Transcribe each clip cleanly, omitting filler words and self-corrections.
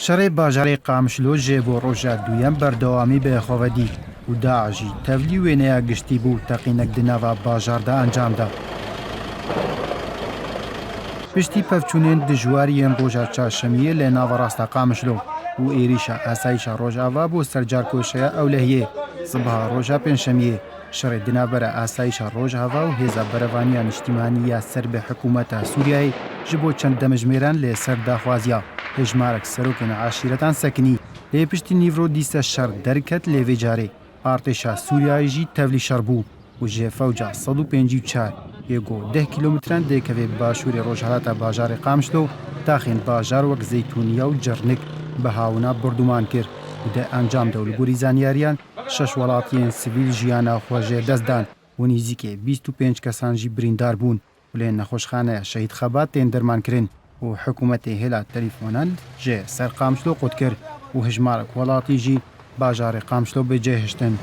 شەڕێ باژارێ قامشلۆ ژێ بۆ ڕۆژە دوویەم بەردەوامی بەخۆڤەدی و داعشی تەڤلی وێنەیە گشتی بوو تەقینەک دناڤە باژاردا ئەنجامدا. پشتی پەفچوونێن دژواریên ڕۆژە چاشەمیە لە ناوەڕاستە قامشلۆ و ئێریشە ئاسایشە ڕۆژاوا بۆ سەرجار کۆشەیە ئەولەهیێ سبها ڕۆژە پێنجشەمیە شەڕێ دنابەرە ئاسایشە ڕۆژهاوا و هێزە بەرەڤانیە نیشتیمانیە سەر بە حکوومەتە سووریایی ji bo çend demejmêran lê ser daxwaziya hejmarek serokên eşîretan sekinî lê piştî nîvro dîse şer derket lê vê carê artêşa Sûriyayê jî tevlî şer bû û ji fewca 154 yê got 10 kîlometran dêkevê başûrê rojhilata bajarê Qamişlo taxên bajar wek Zeytûniya û Cirnik bi hawina birdûman kir û di encam de li gorî zanyariyan 6 welatiyên sivîl jiyana xwe jê dest dan û nîzîkê 25 kesan jî birîndar bûn. ولێ نەخۆشخانەیە شەهید خەبات تێن دەرمانکردن و حکوومەتی هێلا تەلیفۆنان جێ سەر قامشلۆ قوت کرد و هژمارێک وڵاتی ژی باژارێ قامشلۆ بەجێهێشتن.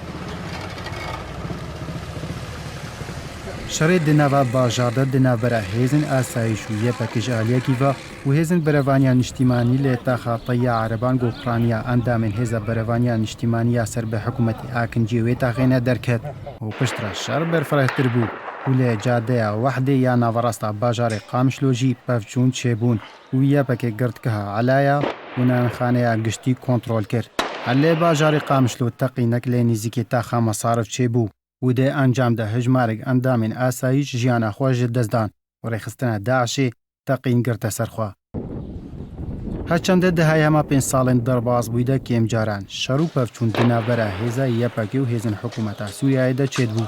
شەڕێ دناڤە باژاردە دنابەرە هێزن ئاسایش و یەپەکیش ئالیەکیڤە و هێزن بەرەڤانیا نیشتیمانی لێ تاخاتەیە عەرەبان گۆپڕانیا ئەندامên هێزە بەرەڤانیا نیشتیمانیە سەر بە حکوومەتی ئاکنجی وێ تاخێنە دەرکەت و پشترە شەڕ بەرفرەتر بوو. و لێ جادەیە وەحدێ یا ناوەڕاستە باژارێ قامشلۆ ژی پەفچوون چێبوون و یەپەکێ گرتکەها عەلایە و نانخانەیە گشتی کۆنتڕۆل کرد. هەلێ باژارێ قامشلۆ تەقینەک لێ نزیکێ تاخە مەسارف چێبوو و دێ ئەنجامدا هژمارێک ئەندامên ئاسایش ژیانە خۆ ji دەستدان و ڕێخستنە داعشێ تەقین گرتە سەرخوا. هەرچەندە دەهای هەما 5 ساڵên دەرباز بوویدە کێمجاران شەڕ و پەفچوون دنابەرە هێزە یەپەکێ و هێزن حکوومەتە سووریاییدا چێت بوو.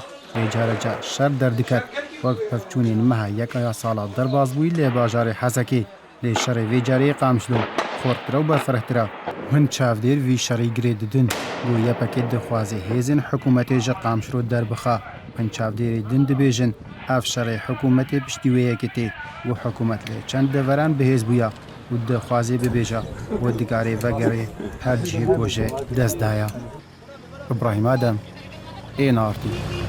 جارەجار شەر دەردکات وەک پەفچوونên meha yekaya sala derbas bûyî lê bajarê Hezekê lê şerê vê cariyê Qamişlo xortira û berfirehtir hin çavdêr vî şerî girê didin bû yepekê dixwaze hêzên hikûmetê ji Qamişlo derbixa hin çavdêrê din dibêjin ev şerê hikûmetê piştî wê yekê tê û hikûmet lê çend deveran bihêz bûya û dixwaze bibêje û dikarê vegerê her cihê gojê dest daya. İbrahîm Adem, ên Artî.